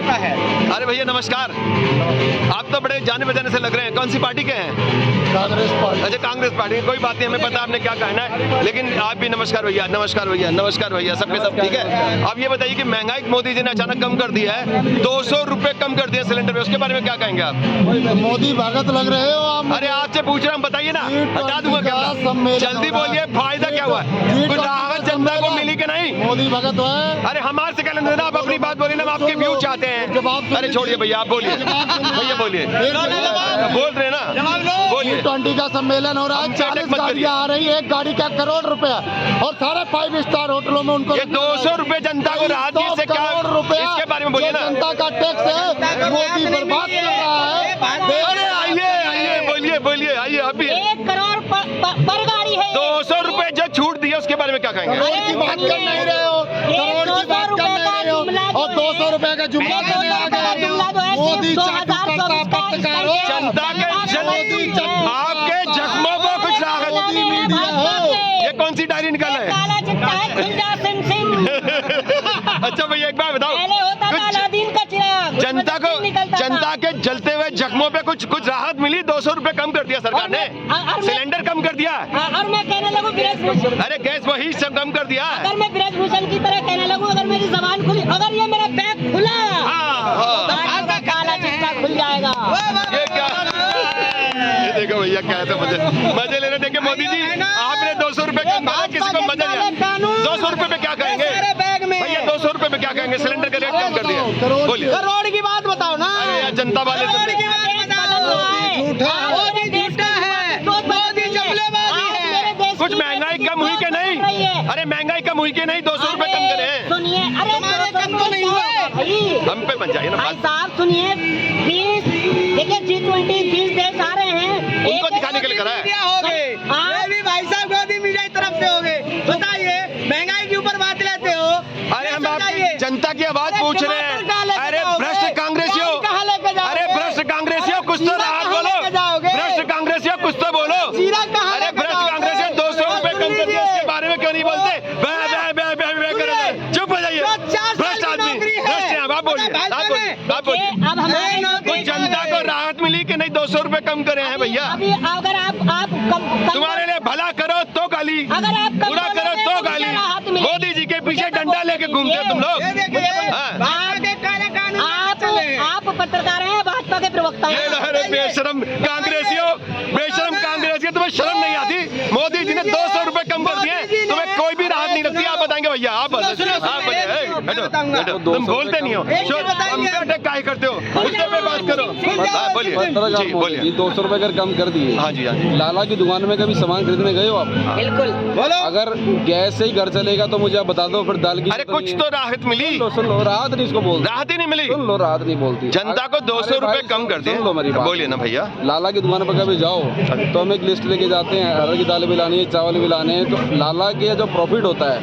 लगता है? अरे भैया नमस्कार, आप तो बड़े जाने पहचाने से लग रहे हैं। कौन सी पार्टी के हैं? कांग्रेस पार्टी। अच्छा, कांग्रेस पार्टी। कोई बात नहीं, हमें पता आपने क्या कहना है, लेकिन आप भी नमस्कार भैया, नमस्कार भैया, नमस्कार भैया, सबके सब ठीक है। अब ये बताइए कि महंगाई मोदी जी ने अचानक कम कर दिया है, 200 रुपए कम कर दिया सिलेंडर पे, उसके बारे में क्या कहेंगे आप? मोदी भगत लग रहे हो आप। अरे आपसे पूछ रहा हूँ, बताइए ना, हटा दूंगा क्या? जल्दी बोलिए, फायदा क्या हुआ? कुछ राहत जनता को मिली कि नहीं? मोदी भगत है। अरे हमारे से कहने देना, आप अपनी बात बोलिए ना, हम आपके व्यू चाहते हैं। अरे छोड़िए भैया, आप बोलिए भैया, बोलिए, बोल रहे हैं ना, बोलिए। G20 का सम्मेलन हो रहा है, 40 गाड़ियाँ आ रही है, एक गाड़ी का 1 करोड़ रुपया, और सारे 5 स्टार होटलों में उनको ये 200 रुपए जनता को राहत दी, इससे क्या? इसके बारे में बोलिए ना। जनता का टैक्स है, मोदी बर्बाद कर रहा है। अरे आइए, बोलिए बोलिए, आइए अभी। 1 करोड़ पर गाड़ी है। 200 रुपए जो छूट दिए, उसके बारे में क्या कहेंगे? करोड़ की बात कर नहीं रहे हो, करोड़ की बात कर नहीं रहे हो, और 200 रुपए का जुमला करने आ गए हो। मोदी चाटू करता पत्रकारों, जनता के आपके जख्मों को कुछ राहत। ये कौन सी डायरी निकाला है? काला चिट्ठा है, खुल जा सिम सिम। अच्छा भैया, एक बात बताओ, पहले होता था अलादीन का चिराग, जनता के जलते हुए जख्मों पे कुछ राहत मिली? 200 रुपए कम कर दिया सरकार ने, सिलेंडर कम कर दिया। और मैं कहने लगूं ब्रजभूषण, अरे गैस वही सब कम कर दिया। अगर मैं ब्रजभूषण की तरह कहने लगूं, अगर मेरी जबान खुली, अगर ये मेरा बैग खुला, तो आज का काला चिट्ठा खुल जाएगा। ये क्या? ये देखो भैया, क्या है, मजे ले रहे। देखिए मोदी जी, आपने 200 रुपए कम करा, किसी को मजा नहीं। 200 रुपए पे क्या कहेंगे भैया? 200 रुपए पे क्या कहेंगे? सिलेंडर का रेट कम कर दिया, बोलिए। करोड़ की बात बताओ ना। अरे यार, जनता वाले करोड़ की बात बताओ। मोदी झूठा है, मोदी जुमलेबाजी है। कुछ महंगाई कम हुई कि नहीं? अरे महंगाई कम हुई कि नहीं? 200 रुपए कम करे हैं। सुनिए, अरे कम तो नहीं हुआ है। हम पे बन जाइए ना भाई बात। साहब सुनिए, फीस देखिए, G20 फीस देश आ रहे हैं, उनको दिखाने के लिए करा है। मीडिया हो गए, ये भी भाई साहब मोदी मीडिया की तरफ से हो गए। बताइए, महंगाई के ऊपर बात लेते हो। अरे हम आप जनता की आवाज पूछ रहे हैं। अरे भ्रष्ट कांग्रेसियों, अरे भ्रष्ट कांग्रेसियों, कुछ तो राहत बोलो। भ्रष्ट कांग्रेसियों, कुछ तो बोलो। अरे भ्रष्ट कांग्रेसियों, 200 रुपए कम कर दिया, इसके बारे में क्यों नहीं बोलते? चुप हो जाइए, भ्रष्ट आदमी, भ्रष्ट हैं। आप बोलिए, आप बोलिए। अब हमारे कुछ जनता को राहत मिली कि नहीं? 200 रुपए कम करे हैं भैया। अभी अगर आप कम तुम्हारे लिए भला करो तो गाली, अगर आप कम बुरा करो करोगे तो तो गाली। मुझे राहत मिलेगी। मोदी जी के पीछे डंडा लेके घूमते हो तुम लोग। आप पत्रकार हैं, भाजपा के प्रवक्ता हैं। अरे बेशरम कांग्रेसियों, बेशरम कांग्रेसियों, तुम्हें शर्म नहीं आती? मोदी जी ने 200 रुपए कम कर दिए, तुम्हें कोई भी राहत नहीं लगती? आप बताएंगे भैया, आप तुम बोलते नहीं हो, अटैक काहे करते हो? मुद्दे पे बात करो। बोलिए जी, बोलिए। 200 रुपए अगर कम कर दिए। हाँ जी, हाँ जी। लाला की दुकान में कभी सामान खरीदने गए हो आप? बिल्कुल। अगर गैस से ही घर चलेगा तो मुझे आप बता दो, फिर दाल की। अरे कुछ तो राहत मिली? सुन लो, राहत नहीं इसको बोलते। राहत ही नहीं मिली? सुन लो, राहत नहीं बोलती। जनता को 200 रुपए कम कर दिए। सुन लो मेरी बात। बोलिए ना भैया। लाला की दुकान पर कभी जाओ तो हम एक लिस्ट लेके जाते हैं, अरहर की दाल भी लानी है, चावल भी लाने हैं। तो लाला के जो प्रॉफिट होता है,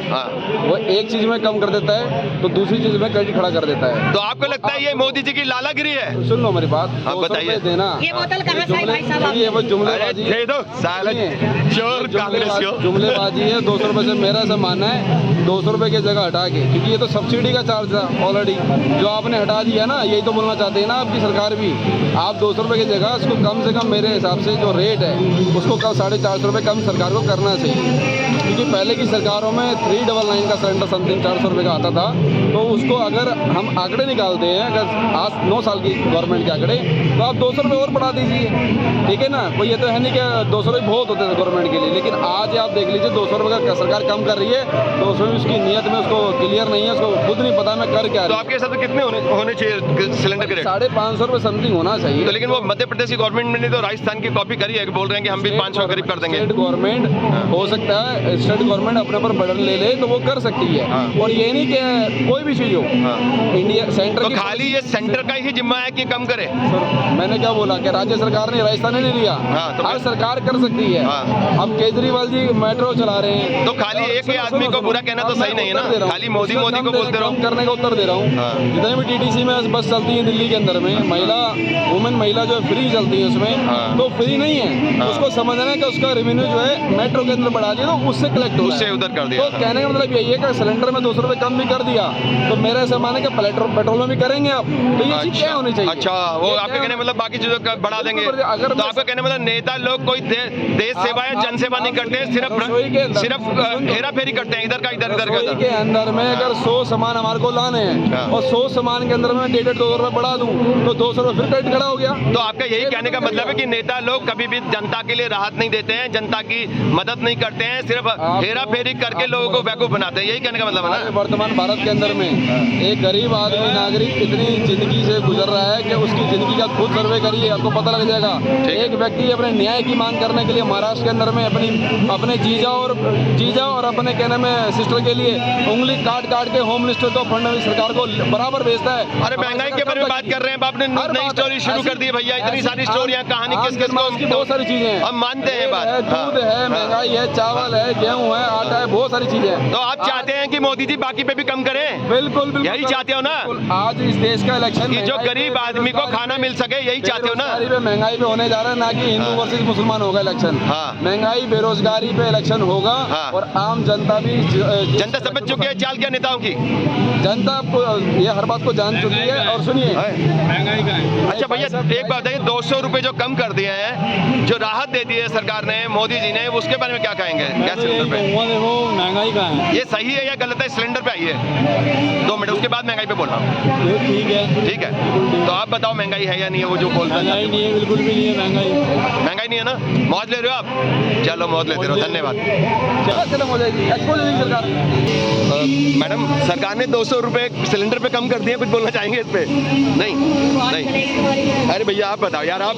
वो एक चीज में कम कर देता है तो दूसरी चीज में क्रेडिट खड़ा कर देता है। तो आपको लगता है ये मोदी जी की लालागिरी है? सुन लो मेरी बात, आप बताइए। देना ये बोतल कहाँ से आई भाई साहब? ये वो जुमलेबाजी है। दे दो साले चोर कांग्रेसियों। जुमलेबाजी है। 200 रुपए से मेरा ऐसा मानना है 200 रुपए की जगह हटा के, क्योंकि ये तो सब्सिडी का चार्ज था ऑलरेडी, जो आपने हटा दिया ना। यही तो बोलना चाहते हैं ना आपकी सरकार भी। आप 200 रुपए की जगह उसको कम से कम, मेरे हिसाब से जो रेट है उसको कम 450 रुपए कम सरकार को करना चाहिए। क्योंकि पहले की सरकारों में 399 का सिलेंडर समथिंग 400 रुपए का आता था। तो उसको अगर हम आंकड़े निकालते हैं, अगर आज 9 साल की गवर्नमेंट के आंकड़े, तो आप 200 रुपये और बढ़ा दीजिए, ठीक है ना। कोई ये तो है नहीं कि 200 रुपये बहुत होते थे गवर्नमेंट के लिए, लेकिन आज आप देख लीजिए 200 रुपये का सरकार कम कर रही है, तो उसमें उसकी नीयत में उसको क्लियर नहीं है, उसको खुद नहीं पता मैं कर क्या। तो आपके हिसाब से कितने होने चाहिए सिलेंडर के रेट? 550 रुपये समथिंग होना चाहिए। तो लेकिन वो मध्य प्रदेश की गवर्नमेंट ने तो राजस्थान की कॉपी करी है, बोल रहे हैं कि हम भी 500 करीब कर देंगे। स्टेट गवर्नमेंट हो सकता है, स्टेट गवर्नमेंट अपने पर बर्डन ले ले तो वो कर सकती है। और ये नहीं कि कोई भी चीज हो, इंडिया सेंटर तो खाली ये सेंटर का ही जिम्मा है कि कम करे? मैंने क्या बोला कि राज्य सरकार ने, राजस्थान ने नहीं लिया। तो हर सरकार कर सकती है। अब केजरीवाल जी मेट्रो चला रहे हैं, तो खाली एक ही आदमी को बुरा कहना तो सही नहीं है ना। खाली मोदी मोदी को बोलते रहो। करने का उत्तर दे रहा हूँ। जितने भी टीटीसी में बस चलती है दिल्ली के अंदर में, महिला जो फ्री चलती है उसमें, तो फ्री नहीं है। उसको समझना है कि उसका रेवेन्यू जो है मेट्रो के अंदर बढ़ा दिया, तो उससे कलेक्ट हो, उससे उधर कर दिया। तो कहने का मतलब यही है कि सिलेंडर सिलेंडर में 200 रुपए कम भी कर दिया तो मेरा ऐसा माने कि पेट्रोल में भी करेंगे आप, तो ये चीज क्या होनी चाहिए? अच्छा, वो आपके कहने मतलब बाकी चीजों का बढ़ा देंगे। अगर तो आपका कहने मतलब नेता लोग कोई देश सेवा या जन सेवा नहीं करते, सिर्फ हेरा फेरी करते हैं, इधर का इधर रसोई के अंदर में अगर 100 सामान हमारे को लाने हैं और 100 सामान के अंदर में 150-200 रुपए बढ़ा दूं तो 200 रुपए फिर कट खड़ा हो गया। तो आपका यही कहने का मतलब है कि नेता लोग कभी भी जनता के लिए राहत नहीं देते हैं, जनता की मदद नहीं करते हैं, सिर्फ हेरा फेरी करके लोगों को बेवकूफ बनाते हैं, यही कहने का मतलब है ना? वर्तमान भारत के अंदर में एक गरीब आदमी नागरिक इतनी जिंदगी से गुजर रहा है कि उसकी जिंदगी का खुद सर्वे करिए, आपको पता लग जाएगा। एक व्यक्ति अपने न्याय की मांग करने के लिए महाराष्ट्र के अंदर में अपने जीजा और अपने कहने में सिस्टर के लिए उंगली काट के होम मिनिस्टर को, फडणवीस सरकार को बराबर भेजता है। अरे महंगाई के बारे में बात कर रहे हैं, आपने नई स्टोरी शुरू कर दी भैया, इतनी सारी स्टोरियां, कहानी किस को, बहुत सारी चीजें हैं, हम मानते हैं बात, दूध है, महंगाई है, चावल है, गेहूं है, आटा है, बहुत सारी चीजें हैं। तो आप चाहते हैं कि मोदी जी बाकी पे भी कम करें? बिल्कुल यही चाहते हो ना? आज इस देश का इलेक्शन कि जो गरीब आदमी को खाना मिल सके, यही चाहते हो ना? महंगाई पे होने जा रहा है, ना कि हिंदू वर्सेस मुसलमान होगा इलेक्शन। महंगाई बेरोजगारी पे इलेक्शन होगा और आम जनता भी जनता समझ चुकी है चाल क्या नेताओं की, जनता ये हर बात को जान चुकी है। और सुनिए महंगाई का है। अच्छा भैया एक बात बताइए, 200 रुपए जो कम कर दिए हैं, जो राहत दे दी है सरकार ने, मोदी जी ने, उसके बारे में क्या कहेंगे? गैस सिलेंडर पे देखो महंगाई का है, ये सही है या गलत है? सिलेंडर पे आई है 2 मिनट, उसके बाद महंगाई पे बोल रहा हूँ। ठीक है, तो आप बताओ महंगाई है या नहीं है? वो जो बोल रहे हैं नहीं है, बिल्कुल भी नहीं है महंगाई नहीं है ना? मौज ले रहे हो आप? चलो मौज लेते रहो, धन्यवाद। खत्म हो जाएगी सरकार। मैडम सरकार ने 200 रुपए सिलेंडर पे कम कर दिए, कुछ बोलना चाहेंगे इस पे? नहीं। अरे भैया आप बताओ यार, आप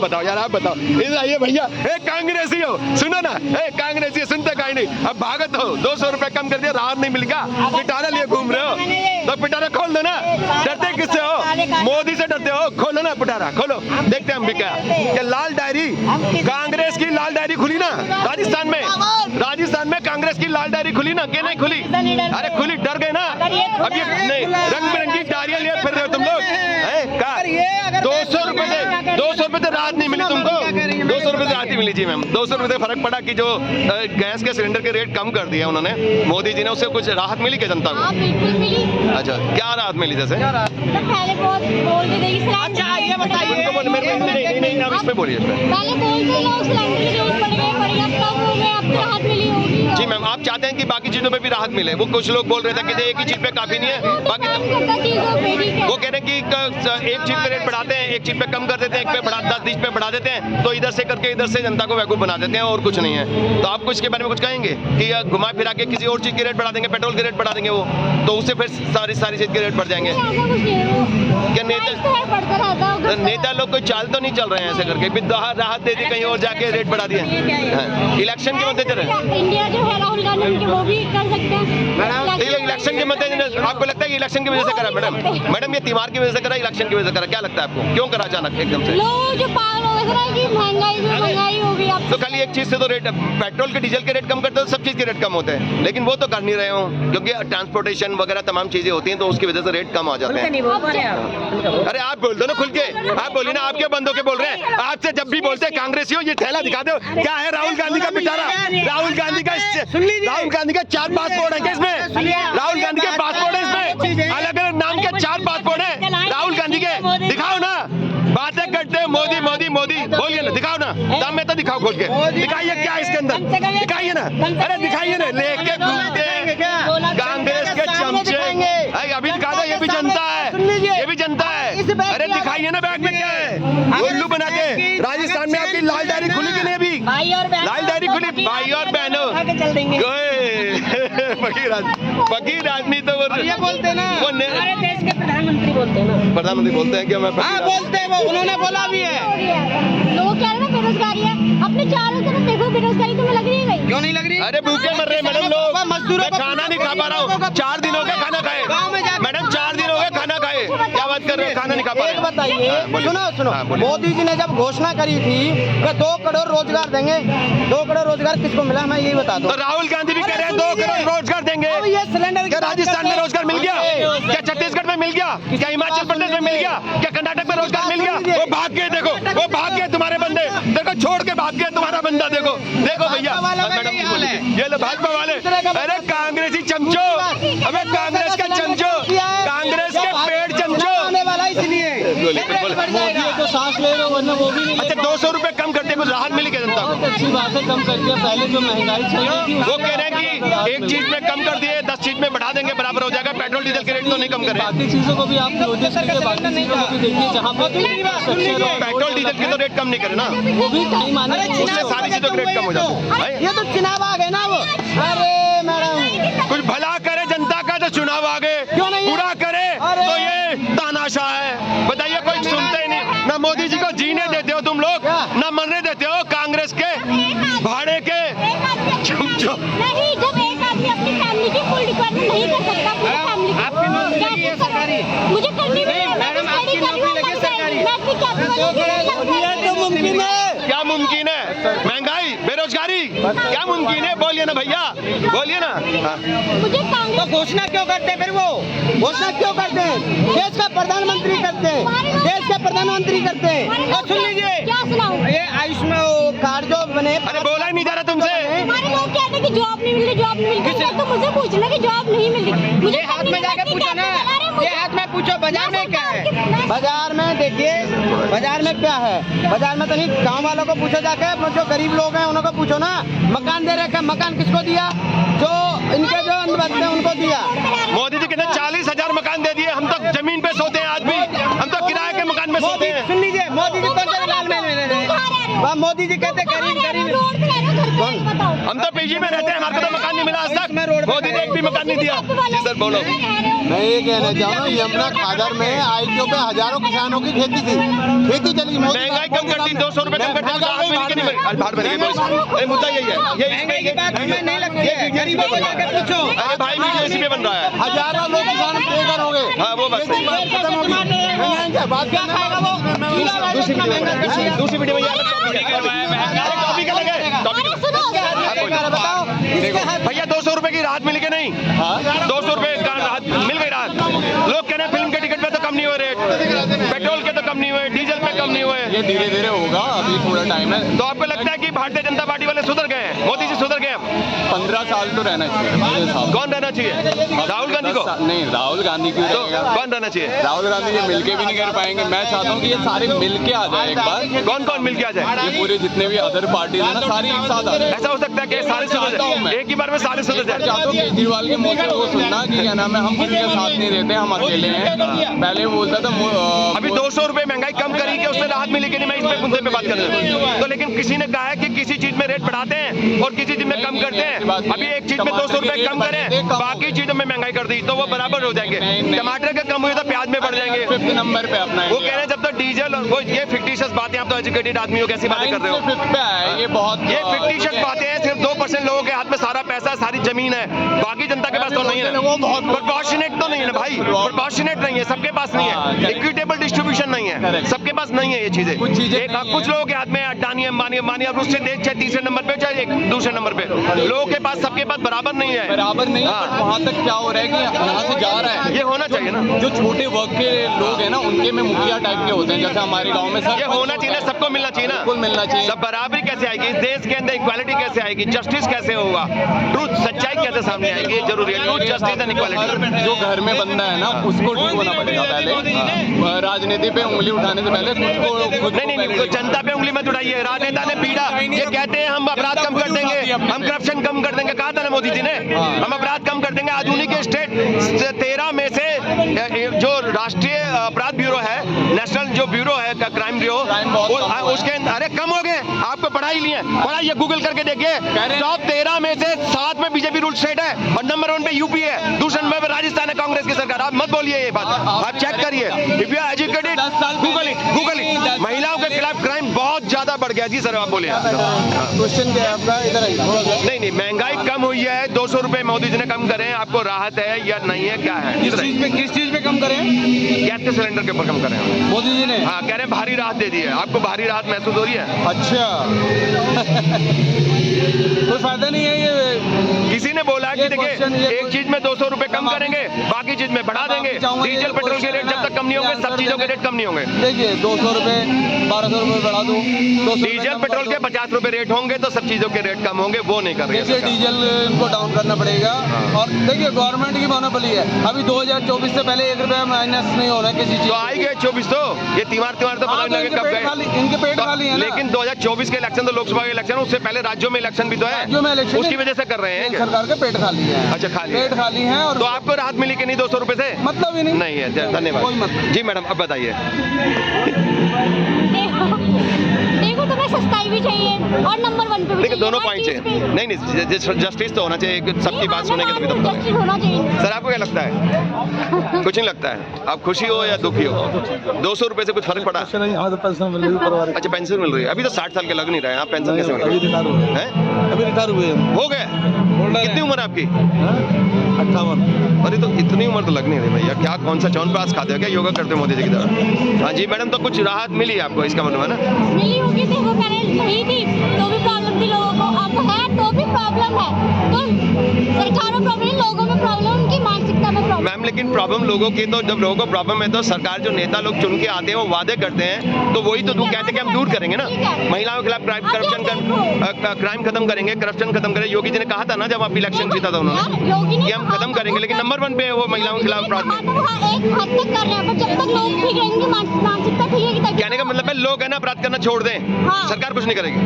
बताओ। इधर आइए भैया, कांग्रेसी हो, सुनो ना, कांग्रेसी सुनते कहीं नहीं, अब भागत हो, 200 रुपए कम कर दिया, राहत नहीं मिलेगा, पिटारा लिए घूम रहे हो, तो पिटारा खोल दो ना। डरते किससे हो? मोदी से डरते हो? खोलो ना पिटारा, खोलो, देखते हैं हम भी क्या लाल डायरी, कांग्रेस की लाल डायरी खुली ना राजस्थान में कांग्रेस की लाल डायरी खुली ना, कि नहीं खुली? अरे खुली, डर गए ना? अब ये नहीं, रंग बिरंगी डायरियां लिए फिर रहे हो तुम लोग, 200 रुपए से राहत नहीं मिली तुमको? 200 रुपए से राहत नहीं मिली जी मैम। 200 रुपए से फर्क पड़ा कि जो गैस के सिलेंडर के रेट कम कर दिए उन्होंने, मोदी जी ने, उससे कुछ राहत मिली क्या जनता को? बिल्कुल मिली। अच्छा, क्या राहत मिली? जैसे पहले बहुत बोलते थे कि अच्छा ये बताइए, नहीं इस पे बोलिए। पहले बोलते लोग सिलेंडर की जरूरत पड़ गई, अब कम हो गए, अब राहत मिली होगी। जी मैम, आप चाहते हैं कि बाकी चीजों पे भी राहत मिले? वो कुछ लोग बोल रहे थे कि एक ही चीज पे काफी नहीं है, बाकी वो कह रहे हैं कि एक चीज पे रेट बढ़ाते हैं, एक चीज पे कम कर देते हैं, एक पे बढ़ा 10-20 पे बढ़ा देते हैं, तो इधर से करके इधर से जनता को बेवकूफ बना देते हैं और कुछ नहीं है। तो आप कुछ के बारे में कुछ कहेंगे कि घुमा फिरा के किसी और चीज के रेट बढ़ा देंगे, पेट्रोल के रेट बढ़ा देंगे, वो तो उससे फिर सारी चीज के रेट बढ़ जाएंगे? क्या नेता लोग कोई चाल तो नहीं चल रहे हैं ऐसे करके, फिर राहत दे दी, कहीं और जाके रेट बढ़ा दिया? इलेक्शन के मद्देनजर इंडिया जो है राहुल गांधी वो भी कर सकते हैं इलेक्शन के मद्देनजर। आपको लगता है कि इलेक्शन की वजह से करा? मैडम ये त्योहार की वजह से करा, इलेक्शन की वजह से करा? क्या लगता है आपको, क्यों करा अचानक एकदम से? लोग जो पागल हो गए कि महंगाई होगी। तो खाली एक चीज से तो रेट, पेट्रोल के डीजल के रेट कम करते हो, सब चीज के रेट कम होते हैं, लेकिन वो तो कर नहीं रहे हो क्योंकि ट्रांसपोर्टेशन वगैरह तमाम चीजें होती हैं, तो उसकी वजह से रेट कम आ जाते हैं। अरे आप बोल दो ना खुल के, आप बोलिए ना, आपके बंदों के बोल रहे हैं, आपसे जब भी बोलते हैं कांग्रेसी हो, ये थैला दिखा दो, क्या है राहुल गांधी का पिटारा? राहुल गांधी का 4 पासपोर्ट है, किसमें? राहुल गांधी के पासपोर्ट है इसमें, अलग अलग नाम के 4 पासपोर्ट है राहुल गांधी के, दिखाओ ना। बातें करते हो मोदी मोदी मोदी, बोलिए ना, दिखाओ ना, दम में तो दिखाओ खोल के, दिखाइए क्या है इसके अंदर, दिखाइए ना, अरे दिखाइए ना, लेके घूमते हैं कांग्रेस के चमचे। अभी दिखा दो, ये भी जनता है, ये भी जनता है, अरे दिखाइए ना बैग में क्या है, उल्लू बना के। राजस्थान में आपकी लाल डायरी खुली कि नहीं? अभी लाल डायरी खुली, भाई और बहनों, फकीर आदमी तो ये बोलते ना, वो हमारे देश के प्रधानमंत्री बोलते हैं ना, प्रधानमंत्री बोलते हैं कि मैं बोलते हैं, वो उन्होंने बोला भी है। लोग कह रहे हैं बेरोजगारी है, अपने चारों तरफ देखो, बेरोजगारी तुम्हें लग रही है? क्यों नहीं लग रही? अरे भूखे मर रहे मैडम लोग, मजदूरों को खाना नहीं खा पा रहा हूँ, 4 दिन हो गए खाना खाए मैडम, 4 दिन हो गए खाना खाए, क्या बात कर रहे हो, खाना नहीं खा पा रहे? बताइए, सुनो, मोदी जी ने जब घोषणा करी थी कि 2 करोड़ रोजगार देंगे, 2 करोड़ रोजगार किसको मिला, मैं यही बता दूं। तो राहुल गांधी भी कह रहे हैं 2 करोड़ रोजगार देंगे। ये सिलेंडर क्या राजस्थान में रोजगार मिल गया? क्या छत्तीसगढ़ में मिल गया? क्या हिमाचल प्रदेश में मिल गया? क्या कर्नाटक में रोजगार मिल गया? वो भाग गए, देखो वो भाग गए तुम्हारे बंदे, देखो छोड़ के भाग गया तुम्हारा बंदा, देखो भैया, ये लो भाजपा वाले, अरे कांग्रेसी चमचो, अबे मोदी तो सांस ले रहे हो वरना वो भी नहीं। अच्छा 200 रुपए कम करते कुछ राहत मिली क्या जनता को? बहुत अच्छी बात है, कम कर दिया। पहले जो महंगाई चल रही थी वो कह रहे हैं कि एक चीज में कम कर दिए 10 चीज में बढ़ा देंगे, बराबर हो जाएगा। पेट्रोल डीजल के रेट तो नहीं कम करे। बाकी चीजों को भी आप नोटिस करके बाकी चीजों को भी देखिए जहाँ पर पेट्रोल डीजल के तो रेट कम नहीं करे ना, वो भी टाइम आने उससे सारी चीजों के रेट कम हो जाते हैं। ये तो चुनाव आ गए ना वो। अरे मैडम कुछ भला करे जनता का तो चुनाव आ गए, क्यों नहीं है? बुरा करे अरे! तो ये तानाशाह है। बताइए कोई सुनते ही नहीं। ना मोदी जी को जीने देते हो तुम लोग, ना मरने देते हो कांग्रेस के भाड़े के। नहीं, जब एक आदमी अपनी फैमिली की फुल रिक्वायरमेंट नहीं कर सकता पूरी फैमिली की, आपकी नौकरी लगी है सरकारी? मुझे करनी भी है। मैडम आपकी नौकरी लगी है सरकारी? मैं भी क्या ये तो मुमकिन है। क्या मुमकिन है? महंगाई, बेरोजगारी, क्या मुमकिन है? बोलिए ना भैया, बोलिए ना। हाँ। मुझे तो कांग्रेस घोषणा क्यों करते हैं फिर वो? घोषणा क्यों करते हैं? देश का प्रधानमंत्री करते हैं, देश के प्रधानमंत्री करते हैं। और सुन लीजिए, क्या सुनाऊं? ये आयुष्मान कार्ड जो बने, अरे बोला ही नहीं जा रहा तुमसे। हमारे लोग कहते हैं कि जॉब नहीं मिल रही, जॉब नहीं मिल रही। तो मुझे पूछना कि जॉब नहीं मिल रही, मुझे हाथ में जाके पूछो ना, ये हाथ में पूछो बाजार में क्या है। बाजार में देखिए, बाजार में क्या है? बाजार में तो नहीं, गाँव वालों को पूछो जाके, जो गरीब लोग हैं उनको पूछो ना। मकान दे रहे, मकान किसको दिया? जो इनके जो अंधभक्त हैं उनको दिया। मोदी जी कहते 40,000 मकान दे दिए, हम तो जमीन पे सोते हैं आज भी, हम तो किराए के मकान में सोते हैं। सुन लीजिए, मोदी जी कौन से लाल महल में रह रहे हैं? वह मोदी जी कहते गरीब गरीब। हम तो पीजी में रहते हैं, हमारे को तो मकान नहीं मिला आज तक। मोदी ने एक भी मकान नहीं दिया। जी सर बोलो। मैं ये कहना चाह रहा हूँ, यमुना खादर में आईटीओ पे हजारों किसानों की खेती थी, खेती चली। महंगाई कम कर दी, 200 रुपए कम कर दी, राहत मिली कि नहीं मिली? अरे बाहर बनेंगे बोल, मुद्दा यही है। ये महंगाई की बात हमें नहीं लगती है, गरीबों को जाके पूछो। अरे भाई मीडिया इसी पे बन रहा है। हजारों लोग किसान बेघर हो गए। हाँ वो बस खत्म हो गई। बात क्या खाएगा वो? दूसरी वीडियो में ये अलग टॉपिक है। टॉपिक अलग है, टॉपिक अलग। बताओ भैया 200 रुपए की राहत मिली कि नहीं? 200 रुपए का राहत मिल गई। राहत लोग कह रहे हैं फिल्म के टिकट पे तो कम नहीं हुए रेट, पेट्रोल के तो कम नहीं हुए, डीजल पे कम नहीं हुए। ये धीरे धीरे होगा, अभी थोड़ा टाइम है। तो आपको लगता है कि भारतीय जनता पार्टी वाले सुधर गए हैं, मोदी जी सुधर गए हैं? 15 साल तो रहना चाहिए मेरे हिसाब कौन रहना चाहिए? राहुल गांधी को? नहीं, राहुल गांधी क्यों तो रहेगा? कौन रहना चाहिए? राहुल गांधी ये मिलके भी नहीं कर पाएंगे। मैं चाहता हूँ कि ये सारे मिलके आ जाए एक बार। कौन कौन मिल के आ जाए? ये पूरे जितने भी अदर पार्टी है ना, सारी एक साथ आ जाए। ऐसा हो सकता है कि सारे सुधर जाए, एक ही बार में सारे सुधर जाए? चाहता हूँ केजरीवाल के मुंह से वो सुनना कि क्या नाम है, हम किसी के साथ नहीं रहते, हम अकेले हैं। पहले वो बोलता था अभी 200 रुपए महंगाई कम करी कि उसमें राहत मिली कि नहीं, मैं इस पे मुद्दे पे बात कर रहा हूँ। तो लेकिन किसी ने कहा है कि किसी चीज में रेट बढ़ाते हैं और किसी चीज में कम करते हैं। अभी एक चीज में 200 रुपए कम करें, बाकी चीजों में महंगाई कर दी तो वो बराबर हो जाएंगे। टमाटर का कम हुए तो प्याज में बढ़ जाएंगे। 5th नंबर पे अपना वो कह रहे हैं जब तक डीजल और वो ये फिक्टिशियस बातें, आप तो एजुकेटेड आदमी हो, कैसी बातें कर रहे हो? 5th पे है ये बहुत। ये फिक्टिशियस बातें हैं। सिर्फ 2% लोगों के हाथ में सारा पैसा, सारी जमीन है, बाकी जनता के पास तो नहीं है। वो बहुत प्रोपोर्शनेट तो नहीं है ना भाई, प्रोपोर्शनेट नहीं है, सबके पास नहीं है। इक्विटेबल डिस्ट्रीब्यूशन नहीं है, सबके पास नहीं है ये चीजें। कुछ चीजें कुछ लोगों के हाथ में अडानी अंबानी और उससे देश चाहे तीसरे नंबर पे चाहे दूसरे नंबर पे, लोगों के पास सबके पास बराबर नहीं है। बराबर नहीं है। हाँ। बट वहाँ तक क्या हो रहा है कि यहाँ से जा रहा है, ये होना चाहिए ना। जो छोटे वर्ग के लोग हैं ना, उनके में मुखिया टाइप के होते हैं, जैसे हमारे गांव में सर ये होना चाहिए ना, सबको मिलना चाहिए ना। बिल्कुल मिलना चाहिए। सब बराबरी कैसे आएगी इस देश के अंदर? इक्वालिटी कैसे आएगी? जस्टिस कैसे होगा? ट्रूथ, सच्चाई कैसे सामने आएगी? ये जरूरी है। Truth, justice and equality. जो घर में बंदा है ना, उसको ठीक होना पड़ेगा पहले। राजनीति पे उंगली उठाने से पहले खुद नहीं, तो जनता पे उंगली मत उठाइए। राजनेता ने पीड़ा, ये कहते हैं हम अपराध कम कर देंगे, हम करप्शन कम कर देंगे। कहा था ना मोदी जी ने, हम अपराध कम कर देंगे। आधुनिक स्टेट 13 में से जो राष्ट्रीय अपराध ब्यूरो है, नेशनल जो ब्यूरो है क्राइम ब्यूरो, उसके अरे कम हो गए। आपको पढ़ा ही नहीं है, पढ़ा ये गूगल करके देखिए। टॉप 13 में से 7 में बीजेपी रूल स्टेट है और नंबर 1 पे यूपी है, दूसरे नंबर पे राजस्थान है कांग्रेस की सरकार। आप मत बोलिए ये बात, आप चेक करिए। If you are educated, Google it. महिलाओं के खिलाफ क्राइम बहुत ज्यादा बढ़ गया। जी सर आप बोलिए। क्वेश्चन क्या है आपका? इधर आइए थोड़ा सा। नहीं, महंगाई कम हुई है, 200 रुपए मोदी जी ने कम करे हैं, आपको राहत है या नहीं है, क्या है? किस चीज पे कम करें? गैस के सिलेंडर के ऊपर कम करें मोदी जी ने। हाँ, कह रहे हैं भारी राहत दे दी है। आपको भारी राहत महसूस हो रही है? अच्छा कोई फायदा नहीं है ये। किसी ने बोला कि ये देखिए question, ये एक चीज में 200 रुपए कम करेंगे, बाकी चीज में बढ़ा देंगे। डीजल पेट्रोल के रेट जब तक कम नहीं होंगे, सब चीजों के रेट कम नहीं होंगे। देखिए 200 रुपए 1200 रुपए बढ़ा दो। डीजल पेट्रोल के 50 रुपए रेट होंगे तो सब चीजों के रेट कम होंगे, वो नहीं कर रही है देखिए सरकार? डीजल इनको डाउन करना पड़ेगा। और देखिए गवर्नमेंट की मोनोपोली है, अभी 2024 से पहले 1 रुपया माइनस नहीं हो रहा है किसी चीज तो आई गए 24 तो ये त्योहार तो पता हाँ, नहीं लगे कब गए। इनके पेट खाली है ना। लेकिन 2024 के इलेक्शन तो लोकसभा के इलेक्शन, उससे पहले राज्यों में इलेक्शन भी तो है, राज्यों में इलेक्शन उसकी वजह से कर रहे हैं क्या? सरकार के पेट खाली है। अच्छा, खाली है। पेट खाली है। और तो आपको राहत मिली कि नहीं 200 रुपए से? मतलब ही नहीं। नहीं है, धन्यवाद। कोई मतलब। जी मैडम, अब बताइए। देखो तुम्हें सस्ताई भी चाहिए और नंबर 1 पे भी देखिए चाहिए, दोनों हर पॉइंट चीज़ पे। है। नहीं, जस्टिस तो होना चाहिए, सबकी बात सुनेंगे तभी तो पता जस्टिस होना चाहिए। लगेगा। सर आपको क्या लगता है? कुछ नहीं लगता है? आप खुशी हो या दुखी हो? 200 रुपए से कुछ फर्क पड़ा? नहीं, हाँ तो पेंशन मिल रही है परिवार अच्छा, पेंशन मिल रही है। अभी तो 60 साल के लग नहीं रहे हैं, आप पेंशन कैसे मिल अभी रही रिटायर हुए है? हैं? अभी रिटायर हुए हैं। हो गए? कितनी उम्र है आपकी? 58। अरे तो इतनी उम्र तो लग नहीं रही भैया। क्या कौन सा च्यवनप्राश खाते हो क्या? योगा करते हो मोदी जी की तरह? हाँ जी मैडम, तो कुछ राहत मिली आपको, इसका मतलब है ना? मिली होगी, देखो पहले नहीं थी तो भी प्रॉब्लम थी लोगों को, अब है तो भी प्रॉब्लम है। तो सरकारों प्रॉब्लम, लोगों में प्रॉब्लम, उनकी मानसिकता में प्रॉब्लम। मैम लेकिन प्रॉब्लम लोगों की, तो जब लोगों को प्रॉब्लम है तो सरकार जो नेता लोग चुन के आते हैं वो वादे करते हैं, तो वही तो कहते हैं कि हम दूर करेंगे ना। महिलाओं के खिलाफ क्राइम खत्म करेंगे, करप्शन खत्म करेंगे। योगी जी ने कहा था ना जब आप इलेक्शन जीता था उन्होंने कि हम खत्म करेंगे, लेकिन नंबर 1 पे है वो महिलाओं के खिलाफ अपराध में। एक हद तक कर रहे हैं, पर जब तक लोग ठीक रहेंगे, मानसिकता ठीक है तभी। कहने का मतलब है लोग है ना अपराध करना छोड़ दें, हाँ। सरकार कुछ नहीं करेगी।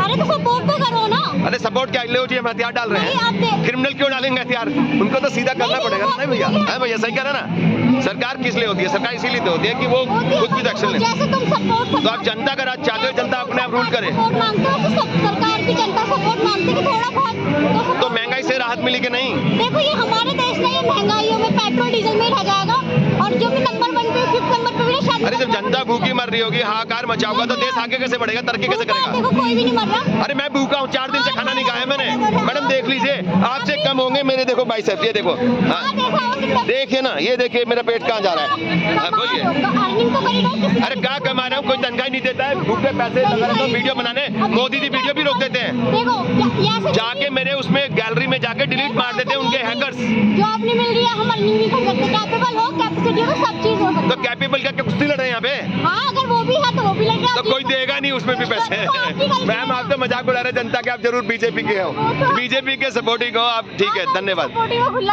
अरे तो सपोर्ट तो करो ना। अरे सपोर्ट क्या, लो जी हम हथियार डाल रहे नहीं, आप हैं, दे- क्रिमिनल क्यों डालेंगे हथियार? उनको तो सीधा करना नहीं, पड़ेगा ना। नहीं भैया, है भैया, सही कह रहे हैं ना? सरकार किस लिए होती है? सरकार इसीलिए तो होती है कि वो खुद भी एक्शन ले। जैसे तुम सपोर्ट, तो आप जनता का राज चाहते हो, जनता अपने आप रूल करे। सपोर्ट मांगते हो तो सब सरकार की जनता सपोर्ट मांगती है कि थोड़ा बहुत तो महंगाई से राहत मिली कि नहीं? देखो ये हमारे देश में, ये महंगाइयों में पेट्रोल डीजल में ही रह जाएगा। और जो भी नंबर 1 पे 5th नंबर पे भी शायद। अरे जब जनता भूखी मर रही होगी, हाहाकार मचाओगा, तो देश आगे कैसे बढ़ेगा, तरक्की कैसे करेगा? देखो कोई भी नहीं मर रहा। अरे मैं भूखा हूँ, 4 दिन से खाना नहीं खाया मैंने। मैडम देख लीजिए, आपसे कम होंगे मेरे। देखो भाई साहब, ये देखो, हाँ देखिए ना, ये देखिए मेरा पेट कहाँ जा रहा है। हाँ, बोलिए। अर्निंग तो करी ना। अरे क्या कमा रहा हूँ, कोई तनख्वाह नहीं देता है, भूखे पैसे लगा रहे हो वीडियो बनाने। मोदी जी वीडियो भी रोक देते हैं, देखो यहाँ से जाके मेरे उसमें गैलरी में जाके डिलीट मार देते हैं उनके हैकर्स। जॉब नहीं मिल रही है, हम अर्निंग नहीं कर सकते। कैपेबल हो, कैपेसिटी हो, सब चीज हो सकती तो कैपेबल क्या कुश्ती लड़ रहे हैं यहाँ पे? है। हाँ अगर वो भी है तो वो भी लग तो कोई देगा नहीं उसमें भी पैसे। मैम आप तो मजाक उड़ा रहे हैं जनता के, आप जरूर बीजेपी के हो, बीजेपी के सपोर्टिंग हो आप। ठीक है, धन्यवाद।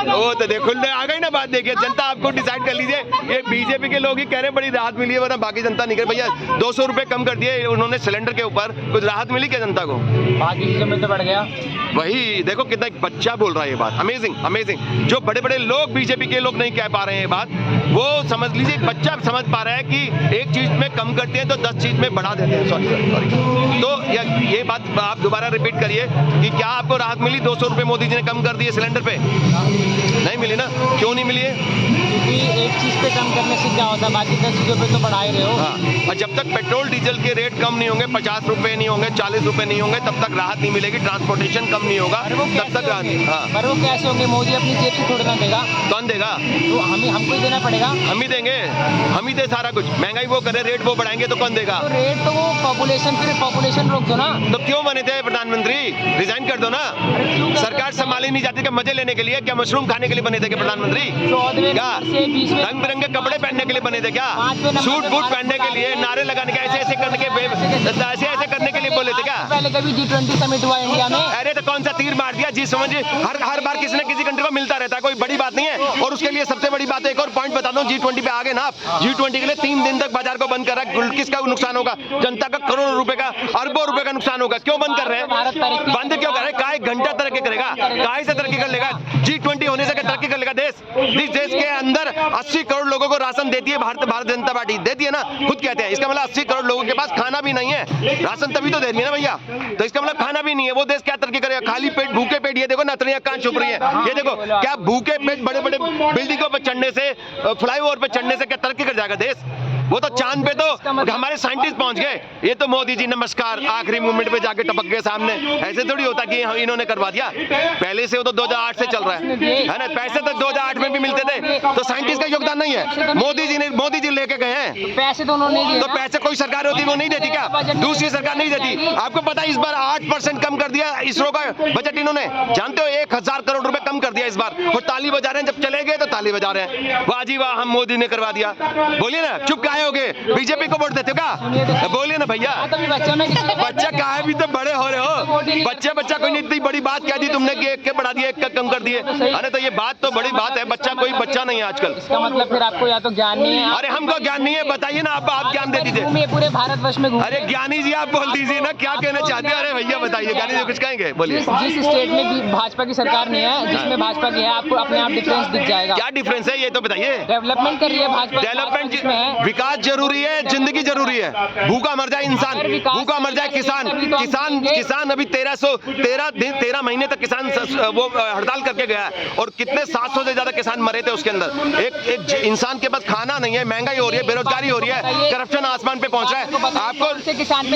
वो तो देखो आ गई ना बात। देखिए जनता आपको डिसाइड कर लीजिए, ये बीजेपी के लोग ही कह रहे हैं बड़ी राहत मिली है, वरना बाकी जनता नहीं कर। भैया 200 रुपए कम कर दिए उन्होंने सिलेंडर के ऊपर, कुछ राहत मिली क्या जनता को? बाकी चीजों में तो बढ़ गया। वही देखो कितना एक बच्चा बोल रहा है ये बात। Amazing amazing. जो बड़े बड़े लोग बीजेपी के लोग नहीं कह पा रहे हैं ये बात, वो समझ लीजिए एक बच्चा समझ पा रहा है कि एक चीज में कम करते हैं तो 10 चीज में बढ़ा देते हैं। सॉरी। तो ये बात आप दोबारा रिपीट करिए कि क्या आपको राहत मिली? 200 रुपए मोदी जी ने कम कर दिए सिलेंडर पे? नहीं मिली ना? क्यों नहीं मिली है? क्योंकि एक चीज पे कम करने से क्या होता है, बाकी 10 चीजों पे तो बढ़ा ही रहे हो। हाँ, और जब तक पेट्रोल डीजल के रेट कम नहीं होंगे, 50 रुपए नहीं होंगे, 40 रुपए नहीं होंगे, तब तक राहत नहीं मिलेगी। ट्रांसपोर्टेशन कम नहीं होगा तब तक राहत। हाँ, पर वो कैसे होंगे? मोदी अपनी जेब से थोड़ा ना देगा, कौन देगा? तो हमको ही देना पड़ेगा। हम ही देंगे, हम ही दे सारा कुछ। महंगाई वो करे, रेट वो बढ़ाएंगे तो कौन देगा? तो रेट तो वो पॉपुलेशन रोक दो ना। तो क्यों बने थे प्रधानमंत्री? रिजाइन कर दो ना। सरकार संभाली नहीं जाती क्या मजे लेने के लिए? क्या मशरूम खाने के लिए बने थे क्या प्रधानमंत्री? 14वें क्या नंबर से 20वें रंग बिरंगे कपड़े पहनने के लिए बने थे क्या? 5वें नंबर सूट पे बूट भारत पहनने के लिए, नारे लगाने के, ऐसे ऐसे करने के लिए बोले थे क्या? पहले कभी G20 समिट हुआ इंडिया में? अरे तो कौन सा तीर मार दिया जी? समझिए हर बार किसी न किसी कंट्री को मिलता रहता है, कोई बड़ी बात नहीं है। और उसके लिए सबसे बड़ी बात है, एक और पॉइंट बता दूं, G20 पे आ गए ना आप, G20 के लिए 3 दिन तक बाजार को बंद कर रहा है। किसका नुकसान होगा? जनता का करोड़ों रुपए का, अरबों रुपए का नुकसान होगा। क्यों बंद कर रहे हैं? बंद क्यों कर रहे हैं? काय घंटा तरक्की करेगा? काय से तरक्की कर लेगा? G20 होने से क्या तरक्की कर लेगा देश? जिस देश के अंदर 80 करोड़ लोगों को राशन देती है भारतीय जनता पार्टी, देती है ना, खुद कहते हैं। इसका मतलब 80 करोड़ लोगों के पास खाना भी नहीं है, राशन तभी तो दे रही है ना भैया। तो इसका मतलब खाना भी नहीं है, वो देश क्या तरक्की करेगा? खाली पेट, भूखे पेट। ये देखो नतरियां कहां छुप रही है, ये देखो। क्या भूखे पेट बड़े बड़े बिल्डिंगों पर चढ़ने से, फ्लाईओवर पर चढ़ने से क्या तरक्की कर जाएगा देश? वो तो चांद पे तो हमारे साइंटिस्ट पहुंच गए। ये तो मोदी जी नमस्कार आखिरी मोमेंट पे जाके टपक गए सामने। ऐसे थोड़ी होता कि इन्होंने करवा दिया। पहले से वो तो 2008 से चल रहा है ना। पैसे तो 2008 में भी मिलते थे, तो साइंटिस्ट का योगदान नहीं है। मोदी जी लेके गए हैं पैसे तो उन्होंने दिए तो ना। पैसे कोई सरकार होती वो नहीं देती क्या? दूसरी सरकार नहीं देती। आपको पता है इस बार 8% कम कर दिया इसरो का बजट इन्होंने। जानते हो 1000 करोड़ रुपए कम कर दिया इस बार, और ताली बजा रहे हैं। जब चले गए तो ताली बजा रहे हैं, वाह जी वाह हम मोदी ने करवा दिया। बोलिए ना, चुप क्या होगे? बीजेपी को वोट देते हो क्या? बोलिए ना भैया। बच्चों में बच्चा कहा है, भी तो बड़े हो रहे हो। बच्चा कोई नहीं, इतनी बड़ी बात कह दी तुमने कि एक के बढ़ा दिए, एक का कम कर दिए। अरे तो ये बात तो बड़ी बात है, बच्चा कोई बच्चा नहीं है आजकल। इसका मतलब फिर आपको या तो ज्ञान नहीं है। अरे हमको ज्ञान नहीं है, बताइए ना, आप ज्ञान दे दीजिए। ये पूरे भारतवर्ष में घूमे। अरे ज्ञानी जी आप बोल दीजिए ना, क्या कहना चाहते हैं? अरे भैया बताइए, ज्ञानी जी कुछ कहेंगे, बोलिए। जिस स्टेट में भी भाजपा की सरकार नहीं है, जिसमें भाजपा की है, आपको अपने आप डिफरेंस दिख जाएगा। क्या डिफरेंस है ये तो बताइए। डेवलपमेंट कर रही है भाजपा। डेवलपमेंट, जिसमें है विकास जरूरी है, जिंदगी जरूरी है। भूखा मर जाए इंसान, भूखा मर जाए किसान अभी 13 महीने तक किसान वो हड़ताल करके गया है, और कितने 700 से ज्यादा किसान मरे थे उसके अंदर। एक इंसान के पास खाना नहीं है, महंगाई हो रही है, बेरोजगारी हो रही है, करप्शन आसमान पे पहुंच रहा है।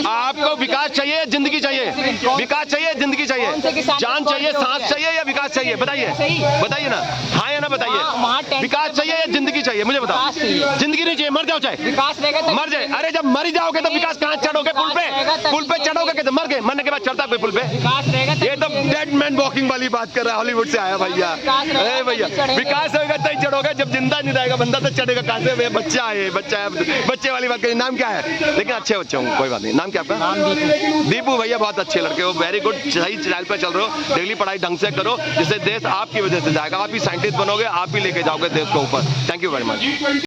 आपको विकास चाहिए, जिंदगी चाहिए? विकास चाहिए, जिंदगी चाहिए? जान चाहिए, सांस चाहिए या विकास चाहिए? बताइए ना, हाँ या ना बताइए। विकास चाहिए या जिंदगी चाहिए? मुझे बताओ। जिंदगी नहीं चाहिए, मर जाओ चाहे विकास रहेगा तो मर जाए। अरे जब मर जाओगे तो विकास कहाँ चढ़ोगे? पुल पे चढ़ोगे कैसे? मर गए, मरने के बाद चढ़ता कोई पुल पे? विकास रहेगा। ये तो डेड मैन वॉकिंग वाली बात कर रहा है, हॉलीवुड से आया भैया। अरे भैया विकास होगा तभी चढ़ोगे, जब जिंदा नहीं रहेगा बंदा तो चढ़ेगा कहाँ से? भैया बच्चा है, बच्चे वाली बात करिए। नाम क्या है? लेकिन अच्छे बच्चे होंगे, कोई बात नहीं। नाम क्या आपका? दीपू भैया, बहुत अच्छे लड़के हो, वेरी गुड, सही चाल पे चल रहे हो। डेली पढ़ाई ढंग से करो, जिससे देश आपकी वजह से जाएगा। आप ही साइंटिस्ट बनोगे, आप ही लेके जाओगे देश को ऊपर। Thank you very much.